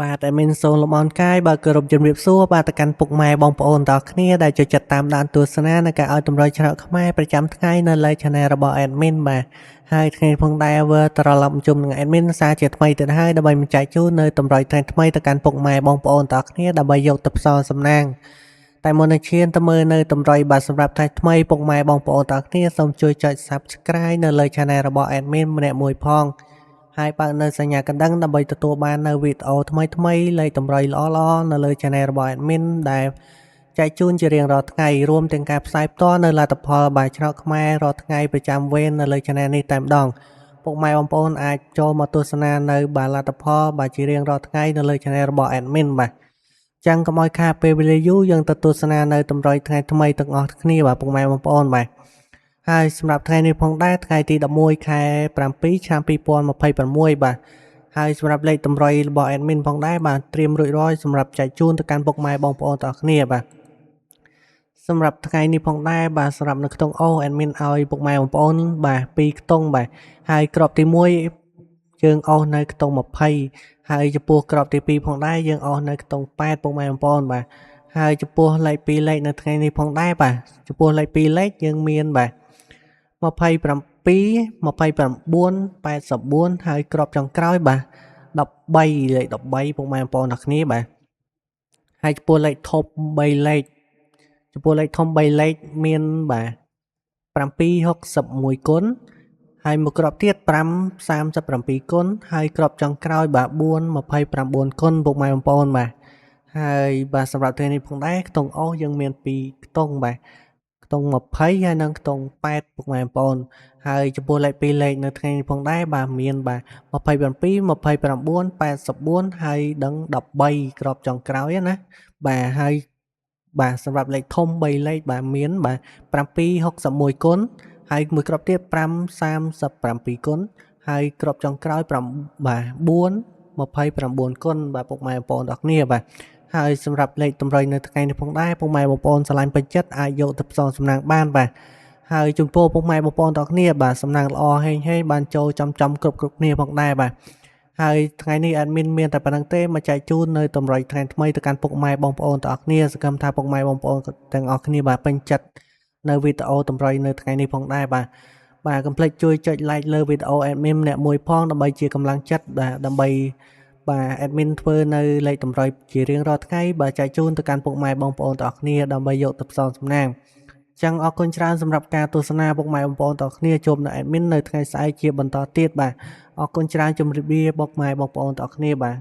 បាទតែមានសូនលំអរកាយបើគោរពជំរាបសួរបាទទៅកាន់ពុកម៉ែបងប្អូនទាំងអស់គ្នាដែលចូលចិត្តតាមដានទស្សនានៅការឲ្យតម្រុយឆ្នោតខ្មែរប្រចាំថ្ងៃនៅលើ Channel របស់ Admin បាទហើយថ្ងៃផងដែរវើត្រឡប់ជុំនឹង Admin សារជាថ្មីទៀតហើយដើម្បីបញ្ចែកជូននៅតម្រុយថ្មីទៅកាន់ពុកម៉ែបងប្អូនទាំងអស់គ្នាដើម្បីយកទៅផ្សងសំណាងតែមុននឹងឈានទៅមើលនៅតម្រុយបាទសម្រាប់ថ្ងៃថ្មីពុកម៉ែបងប្អូនទាំងអស់គ្នាសូមជួយចុច Subscribe នៅលើ Channel របស់ Admin ម្នាក់មួយផងហើយបើកនៅសញ្ញាកណ្ដឹងដើម្បីទទួលបាននៅវីដេអូថ្មីលេខតម្រុយល្អៗនៅលើ Channel របស់ Admin ដែលចែកជូនជារៀងរាល់ថ្ងៃរួមទាំងការផ្សាយផ្ទាល់នៅលទ្ធផលបាយឆ្នោតខ្មែររាល់ថ្ងៃប្រចាំវេននៅលើ Channel នេះតែម្ដងពុកម៉ែបងប្អូនអាចចូលមកទស្សនានៅបាទលទ្ធផលបាទជារៀងរាល់ថ្ងៃនៅលើ Channel របស់ Admin បាទចឹងកុំឲ្យខាតពេលវេលាយូរយើងទៅទស្សនានៅតម្រុយថ្ងៃថ្មីទាំងអស់គ្នាបាទពុកម៉ែបងប្អូនបាទហើយសម្រាប់ថ្ងៃនេះផងដែរថ្ងៃទី11ខែ7ឆ្នាំ2026បាទហើយសម្រាប់លេខតម្រុយរបស់ Admin ផងដែរបាទត្រៀមរួចរាល់សម្រាប់ចែកជូនទៅកាន់ពុកម៉ែបងប្អូនទាំងអស់គ្នាបាទសម្រាប់ថ្ងៃនេះផងដែរបាទសម្រាប់នៅខ្ទង់អូ Admin ឲ្យពុកម៉ែបងប្អូនបាទ2ខ្ទង់បាទហើយក្របទី1យើងអស់នៅខ្ទង់20ហើយចំពោះក្របទី2ផងដែរយើងអស់នៅខ្ទង់8ពុកម៉ែបងប្អូនបាទហើយចំពោះលេខ2លេខនៅថ្ងៃនេះផងដែរបាទចំពោះលេខ2លេខយើងមានបាទ27 29 84ហើយក្របចុងក្រោយបាទ13លេខ13ពុកម៉ែបងប្អូនទាំងគ្នាបាទហើយចំពោះលេខធំ3លេខចំពោះលេខធំ3លេខមានបាទ761គុណហើយមួយក្របទៀត5 37គុណហើយក្របចុងក្រោយបាទ4 29គុណពុកម៉ែបងប្អូនបាទហើយបាទសម្រាប់ថ្ងៃនេះផងដែរខ្ទង់អុសយើងមាន2ខ្ទង់បាទខ្ទង់20ហើយនិងខ្ទង់8ពុកម៉ែបងប្អូនហើយចំពោះលេខ2លេខនៅថ្ងៃនេះផងដែរបាទមានបាទ27 29 84ហើយនិង13ក្របចុងក្រោយណាបាទហើយបាទសម្រាប់លេខធំ3លេខបាទមានបាទ761គុណហើយមួយក្របទៀត5 37គុណហើយក្របចុងក្រោយបាទ4 29គុណបាទពុកម៉ែបងប្អូនទាំងគ្នាបាទហើយសម្រាប់លេខតម្រុយនៅថ្ងៃនេះផងដែរពុកម៉ែបងប្អូនឆ្លាញ់ពេញចិត្តអាចយកទៅផ្សងសំណាងបានបាទហើយជូនពរពុកម៉ែបងប្អូនទាំងគ្នាបាទសំណាងល្អហេងបានចូលចំគ្រប់គ្នាផងដែរបាទហើយថ្ងៃនេះ Admin មានតែប៉ុណ្្នឹងទេមកចែកជូននៅតម្រុយថ្ងៃថ្មីទៅកាន់ពុកម៉ែបងប្អូនទាំងអស់គ្នាសង្ឃឹមថាពុកម៉ែបងប្អូនទាំងអស់គ្នាបាទពេញចិត្តនៅវីដេអូតម្រុយនៅថ្ងៃនេះផងដែរបាទកុំភ្លេចជួយចុច like លើវីដេអូ Admin ម្នាក់មួយផងដើម្បីជាកម្លាំងចិត្តដើម្បីបាទ Admin ធ្វើនៅលេខតម្រុយជារៀងរាល់ថ្ងៃបាទចែកជូនទៅកាន់ពុកម៉ែបងប្អូនទាំងអស់គ្នាដើម្បីយកទៅផ្សងសំណាងចឹងអរគុណច្រើនសម្រាប់ការទស្សនាពុកម៉ែបងប្អូនទាំងអស់គ្នាជួបនៅ Admin នៅថ្ងៃស្អែកជាបន្តទៀតបាទអរគុណច្រើនជម្រាបលាពុកម៉ែបងប្អូនទាំងអស់គ្នាបាទ